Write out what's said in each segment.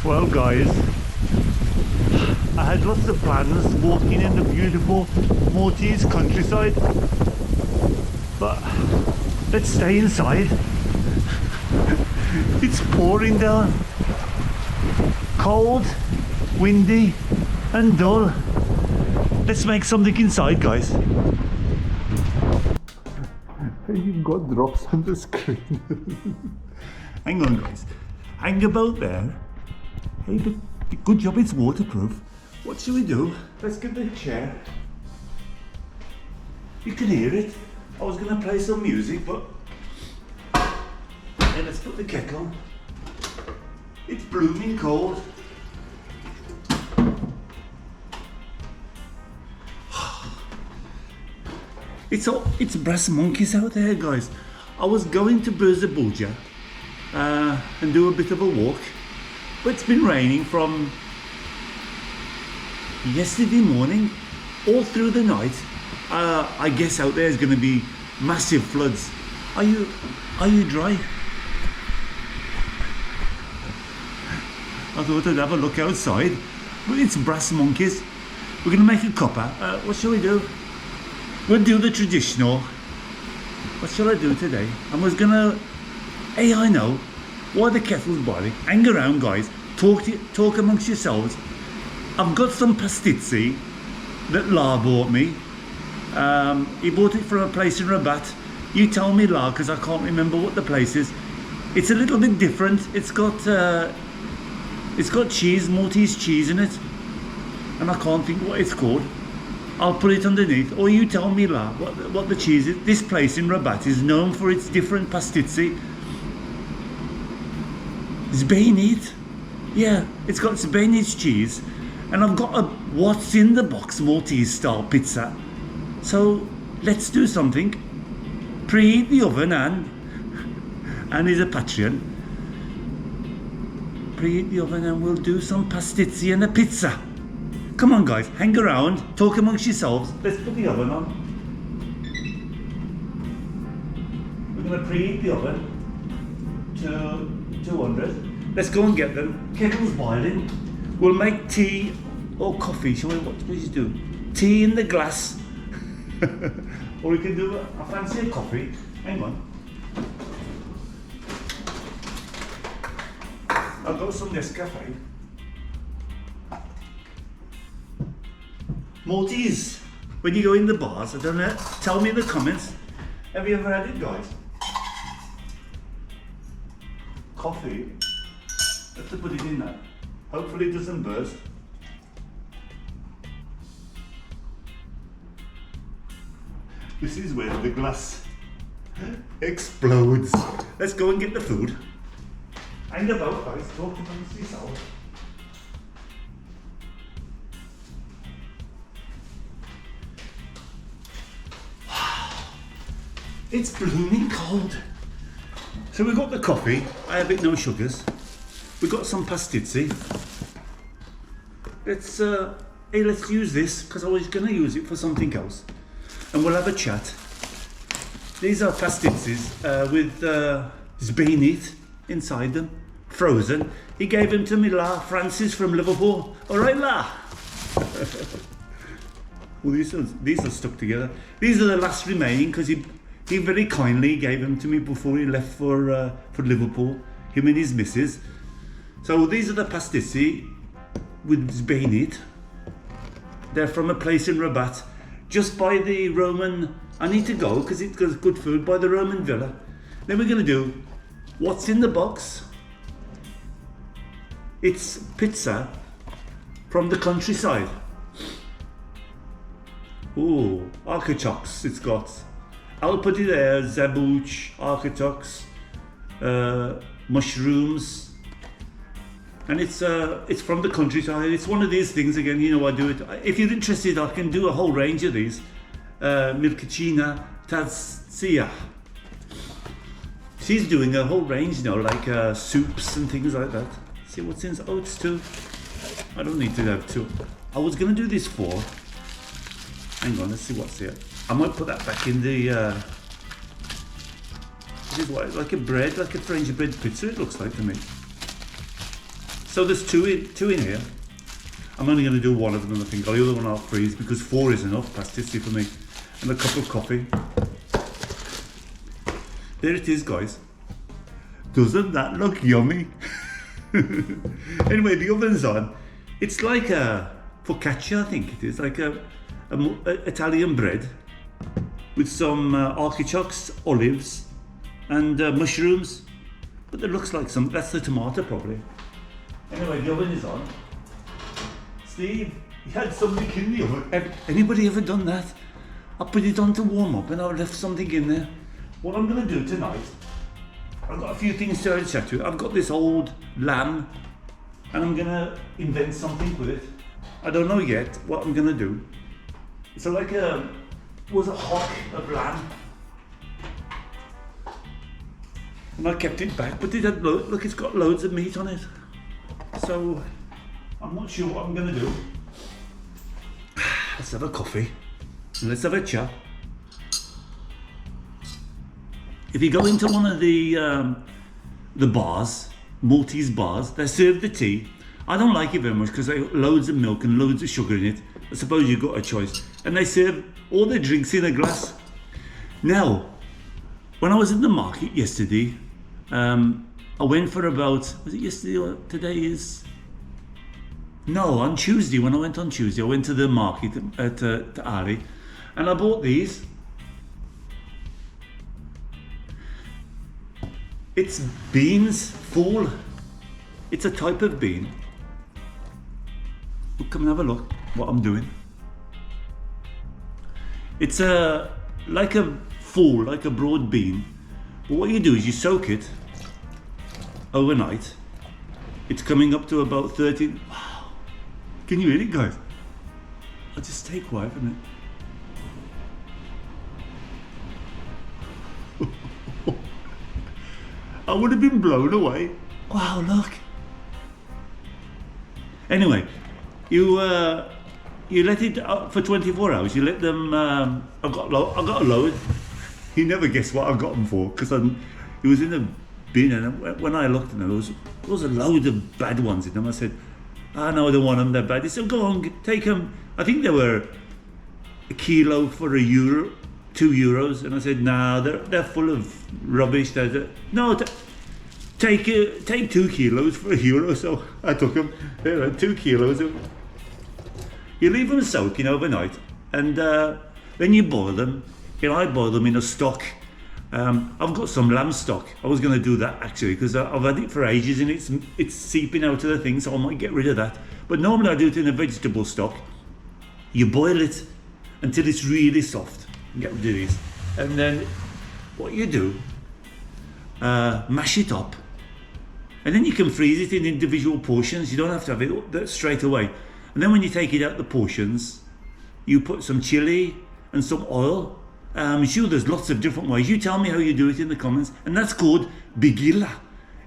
Well guys, I had lots of plans walking in the beautiful Maltese countryside, but let's stay inside. It's pouring down, cold, windy and dull. Let's make something inside, guys. You've got drops on the screen. Hang on guys, hang about there. Hey, but good job it's waterproof. What should we do? Let's get the chair. You can hear it. I was going to play some music, but yeah, let's put the kettle. It's blooming cold. It's brass monkeys out there, guys. I was going to Burza and do a bit of a walk, but it's been raining from yesterday morning all through the night. I guess out there is going to be massive floods. Are you dry? I thought I'd have a look outside, but it's brass monkeys. We're going to make a cuppa. What shall we do? We'll do the traditional. What shall I do today? I was going to... Hey, I know. While the kettle's boiling, hang around guys, talk amongst yourselves. I've got some pastizzi that La bought me. He bought it from a place in Rabat. You tell me, La, because I can't remember what the place is. It's a little bit different. It's got cheese, Maltese cheese in it, and I can't think what it's called. I'll put it underneath, or you tell me, La, what the cheese is. This place in Rabat is known for its different pastizzi. Zbeinit, yeah, it's got Zbeinit cheese, and I've got a what's in the box Maltese style pizza. So let's do something. Preheat the oven and is a Patreon. Preheat the oven and we'll do some pastizzi and a pizza. Come on guys, hang around, talk amongst yourselves. Let's put the oven on. We're going to preheat the oven to 200. Let's go and get them. Kettle's boiling. We'll make tea or coffee. Shall we? What do we do? Tea in the glass. Or we can do I fancy a coffee. Hang on. I've got some Nescafe. Maltese. When you go in the bars, I don't know. Tell me in the comments. Have you ever had it, guys? Coffee. Have to put it in there. Hopefully it doesn't burst. This is where the glass explodes. Let's go and get the food. Hang about guys, talk amongst yourselves. It's blooming cold. So we've got the coffee. I have it no sugars. We've got some pastizzi. Let's use this because I was going to use it for something else, and we'll have a chat. These are pastizzis with Zbeinit inside them, frozen. He gave them to me, La Francis from Liverpool. All right, La. Well, these are stuck together. These are the last remaining because he very kindly gave them to me before he left for Liverpool. Him and his missus. So these are the pastizzi with Zbeinit. They're from a place in Rabat, just by the Roman. I need to go because it's good food by the Roman villa. Then we're going to do what's in the box. It's pizza from the countryside. Ooh, artichokes. It's got. I'll put it there. Zabuch, artichokes, mushrooms. And it's from the countryside. It's one of these things again. You know, I do it. If you're interested, I can do a whole range of these. Milkicina, Tazia. She's doing a whole range now, like soups and things like that. See what's in? Oh, it's two. I don't need to have two. I was gonna do this four. Hang on, let's see what's here. I might put that back in the. This is what, like a bread, like a French bread pizza. It looks like to me. So there's two in here. I'm only going to do one of them, I think. The other one I'll freeze because 4 is enough pastizzi for me. And a cup of coffee. There it is, guys. Doesn't that look yummy? Anyway, the oven's on. It's like a focaccia, I think it is. Like a Italian bread with some artichokes, olives, and mushrooms. But it looks like that's the tomato probably. Anyway, the oven is on. Steve, you had something in the oven. Anybody ever done that? I put it on to warm up and I left something in there. What I'm going to do tonight, I've got a few things to chat to. I've got this old lamb and I'm going to invent something with it. I don't know yet what I'm going to do. It's like a hock of lamb. And I kept it back, but it had look, it's got loads of meat on it. So I'm not sure what I'm going to do. Let's have a coffee. And let's have a chat. If you go into one of the bars, Maltese bars, they serve the tea. I don't like it very much because they got loads of milk and loads of sugar in it. I suppose you've got a choice. And they serve all their drinks in a glass. Now, when I was in the market yesterday, I went for about, was it yesterday or today is? No, on Tuesday, when I went on Tuesday, I went to the market at Ali and I bought these. It's beans full. It's a type of bean. Come and have a look what I'm doing. It's like a broad bean. But what you do is you soak it overnight. It's coming up to about 30. Wow. Can you hear it, guys? I'll just stay quiet for a minute. I would have been blown away. Wow, look. Anyway, you let it out for 24 hours. You let them. I got a load. You never guess what I got them for because it was in a bin, and when I looked at them, there was a load of bad ones in them. I said, "Ah, no, I don't want them. They're bad." They said, "Go on, take them." I think they were a kilo for €1, €2, and I said, "Nah, they're full of rubbish." No, take 2 kilos for €1. So I took them. There are 2 kilos. You leave them soaking overnight, and then you boil them. I boil them in a stock. I've got some lamb stock. I was going to do that actually because I've had it for ages and it's seeping out of the thing, so I might get rid of that. But normally I do it in a vegetable stock. You boil it until it's really soft. Get rid of these, and then what you do, mash it up, and then you can freeze it in individual portions. You don't have to have it straight away. And then when you take it out the portions, you put some chili and some oil. Sure, there's lots of different ways. You tell me how you do it in the comments. And that's called bigilla.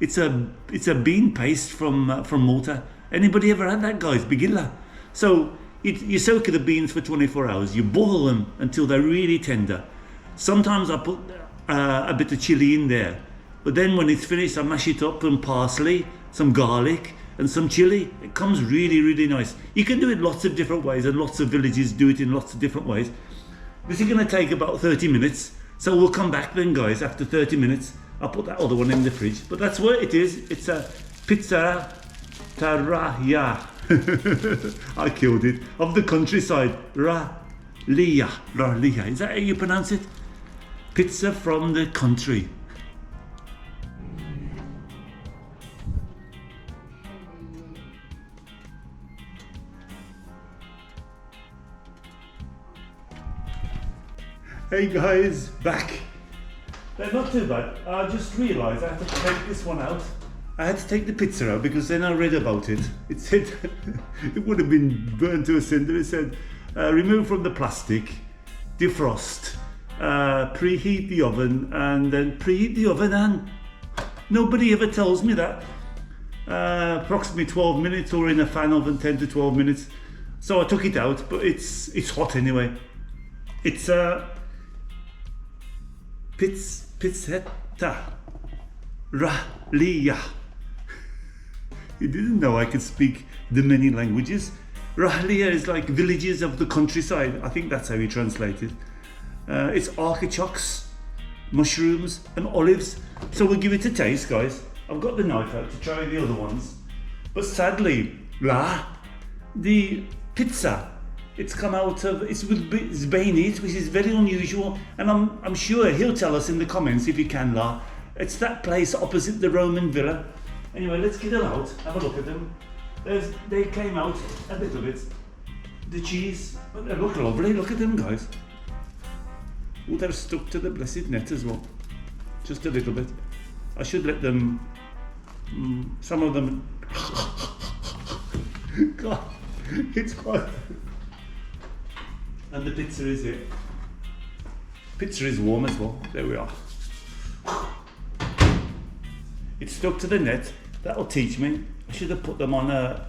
It's a bean paste from Malta. Anybody ever had that, guys? Bigilla. So you soak the beans for 24 hours. You boil them until they're really tender. Sometimes I put a bit of chili in there. But then when it's finished, I mash it up and parsley, some garlic, and some chili. It comes really, really nice. You can do it lots of different ways, and lots of villages do it in lots of different ways. This is going to take about 30 minutes. So we'll come back then, guys, after 30 minutes. I'll put that other one in the fridge. But that's what it is. It's a pizza taraya. I killed it. Of the countryside. Ra-liya. Is that how you pronounce it? Pizza from the country. Hey guys, back. They're not too bad. I just realised I had to take this one out. I had to take the pizza out because then I read about it. It said it would have been burnt to a cinder. It said remove from the plastic, defrost, preheat the oven, and then preheat the oven. And nobody ever tells me that. Approximately 12 minutes, or in a fan oven 10 to 12 minutes. So I took it out, but it's hot anyway. It's pizzetta ra-liya. You didn't know I could speak the many languages. Rahlia is like villages of the countryside. I think that's how you translate it. It's artichokes, mushrooms and olives. So we'll give it a taste, guys. I've got the knife out to try the other ones. But sadly, the pizza, it's come out of, it's with bayonets, which is very unusual. And I'm sure he'll tell us in the comments if he can, It's that place opposite the Roman villa. Anyway, let's get them out, have a look at them. They came out a little bit. The cheese, but they look lovely. Look at them, guys. Oh, they're stuck to the blessed net as well. Just a little bit. I should let them, some of them, God, it's quite, and the pizza is here. Pizza is warm as well. There we are. It's stuck to the net. That'll teach me. I should have put them on a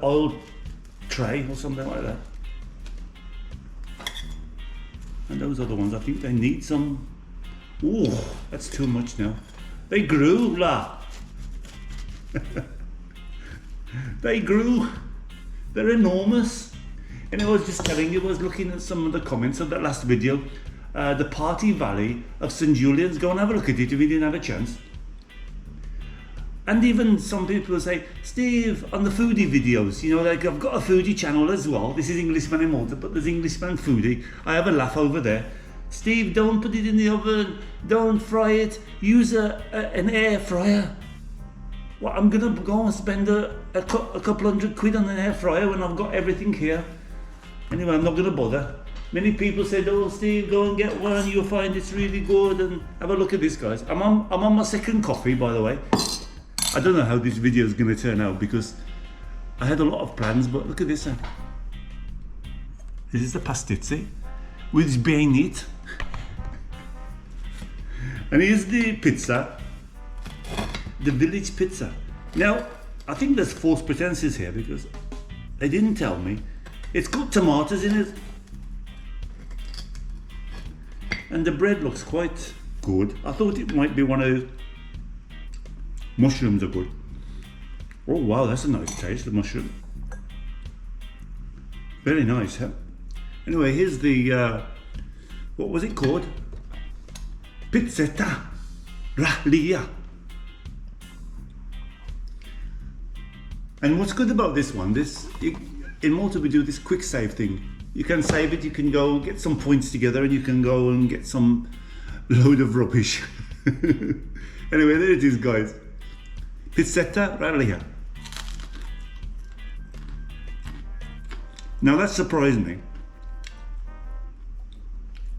oil tray or something like that. And those other ones, I think they need some. Ooh, that's too much now. They grew, They grew. They're enormous. And I was just telling you, I was looking at some of the comments of that last video. The Party Valley of St. Julian's. Go and have a look at it if you didn't have a chance. And even some people say, Steve, on the foodie videos, you know, like I've got a foodie channel as well. This is Englishman in Malta, but there's Englishman foodie. I have a laugh over there. Steve, don't put it in the oven. Don't fry it. Use an air fryer. Well, I'm going to go and spend a couple £100 on an air fryer when I've got everything here. Anyway, I'm not going to bother. Many people said, oh, Steve, go and get one. You'll find it's really good. And have a look at this, guys. I'm on my second coffee, by the way. I don't know how this video is going to turn out because I had a lot of plans, but look at this. This is the pastizzi with bayonet. And here's the pizza, the village pizza. Now, I think there's false pretenses here because they didn't tell me. It's got tomatoes in it. And the bread looks quite good. I thought it might be one of those. Mushrooms are good. Oh wow, that's a nice taste, the mushroom. Very nice, huh? Anyway, here's the, what was it called? Pizzetta Rahlia. And what's good about this one, in Malta we do this quick save thing. You can save it, you can go get some points together and you can go and get some load of rubbish. Anyway, there it is, guys. Pizzetta Rahlia. Now that surprised me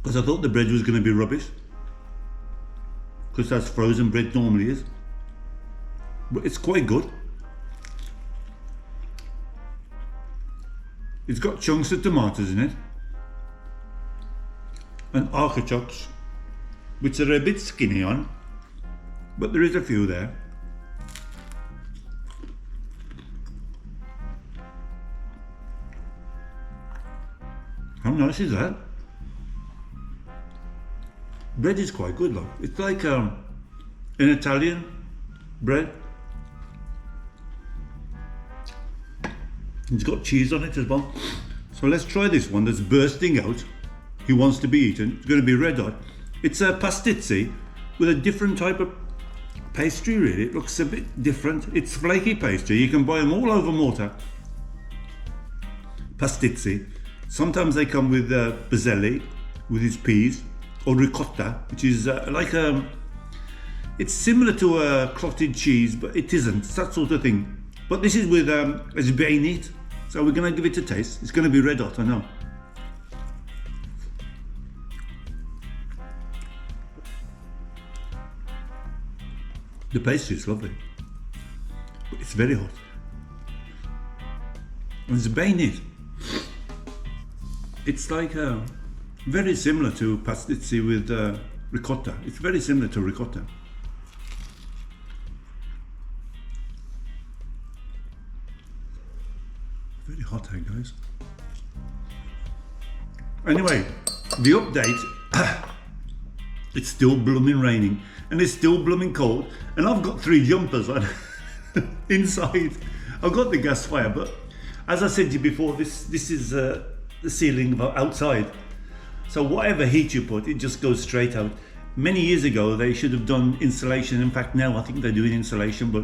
because I thought the bread was going to be rubbish because that's frozen bread normally is, but it's quite good. It's got chunks of tomatoes in it and artichokes, which are a bit skinny on, but there is a few there. How nice is that? Bread is quite good, though. It's like an Italian bread. It's got cheese on it as well. So let's try this one that's bursting out. He wants to be eaten. It's going to be red hot. It's a pastizzi with a different type of pastry, really. It looks a bit different. It's flaky pastry. You can buy them all over Malta. Pastizzi. Sometimes they come with bazzelli, with his peas, or ricotta, which is it's similar to a clotted cheese, but it isn't. It's that sort of thing. But this is with it's bayonet, so we're going to give it a taste. It's going to be red hot, I know. The pastry is lovely, but it's very hot. And it's bayonet. It's like very similar to pastizzi with ricotta. It's very similar to ricotta. Very hot, eh, guys? Anyway, the update, it's still blooming raining and it's still blooming cold and I've got 3 jumpers on. inside. I've got the gas fire, but as I said to you before, this is the ceiling outside. So whatever heat you put, it just goes straight out. Many years ago, they should have done insulation. In fact, now I think they're doing insulation, but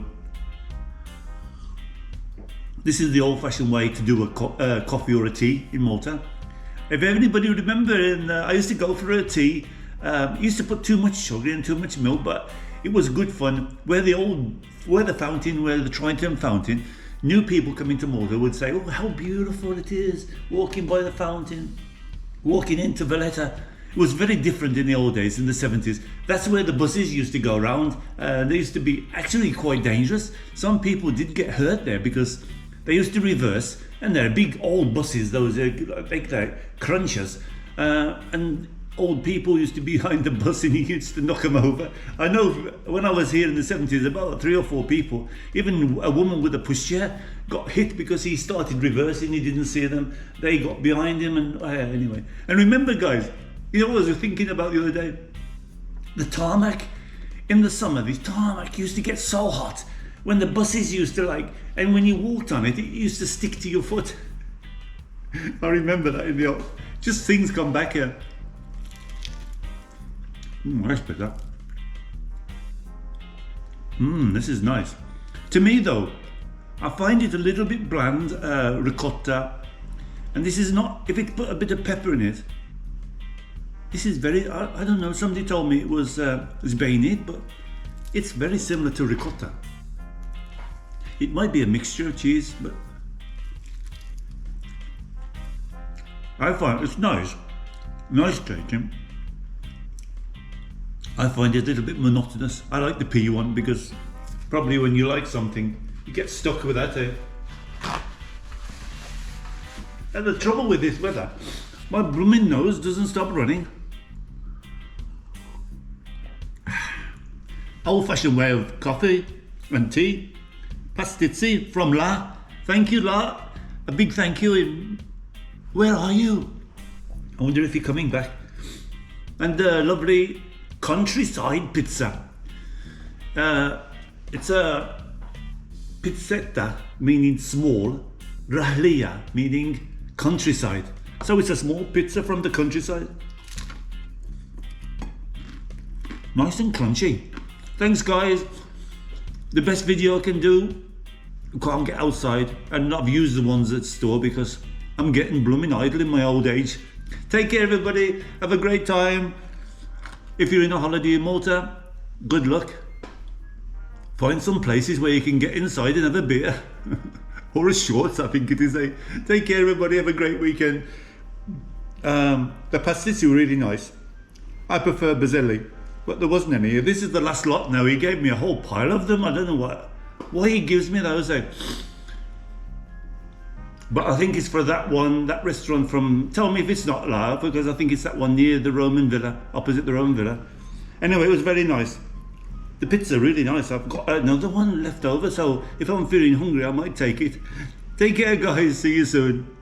this is the old-fashioned way to do a coffee or a tea in Malta. If anybody remember, I used to go for a tea. Used to put too much sugar and too much milk, but it was good fun. Where the Triton fountain, new people coming to Malta would say, "Oh, how beautiful it is! Walking by the fountain, walking into Valletta." It was very different in the old days, in the 70s. That's where the buses used to go around. They used to be actually quite dangerous. Some people did get hurt there because they used to reverse, and they're big old buses, those like crunchers, and old people used to be behind the bus and he used to knock them over. I know when I was here in the 70s, about 3 or 4 people, even a woman with a pushchair, got hit because he started reversing, he didn't see them, they got behind him, and anyway. And remember guys, you know what I was thinking about the other day? The tarmac. In the summer, the tarmac used to get so hot when the buses used to and when you walked on it, it used to stick to your foot. I remember that in the old, just things come back here. Nice better. This is nice. To me though, I find it a little bit bland, ricotta, and this is not, if it put a bit of pepper in it, this is very, I don't know, somebody told me it was bayonet, but it's very similar to ricotta. It might be a mixture of cheese, but I find it's nice tasting. I find it a little bit monotonous. I like the pea one because probably when you like something, you get stuck with that. And the trouble with this weather, my blooming nose doesn't stop running. Old-fashioned way of coffee and tea. Pastizzi from La. Thank you, La. A big thank you. Where are you? I wonder if you're coming back. And lovely countryside pizza. It's a pizzetta, meaning small. Rahlia, meaning countryside. So it's a small pizza from the countryside. Nice and crunchy. Thanks guys. The best video I can do. I can't get outside, and I've used the ones at store because I'm getting blooming idle in my old age. Take care everybody. Have a great time. If you're in a holiday in Malta, good luck. Find some places where you can get inside and have a beer. Or a shorts, I think it is. Take care everybody. Have a great weekend. The pastizzi were really nice. I prefer Baselli, but there wasn't any. This is the last lot now. He gave me a whole pile of them. I don't know why he gives me those. But I think it's for that one, that restaurant from, tell me if it's not La, because I think it's that one near the Roman Villa, opposite the Roman Villa. Anyway, it was very nice. The pizza really nice. I've got another one left over, so if I'm feeling hungry, I might take it. Take care guys, see you soon.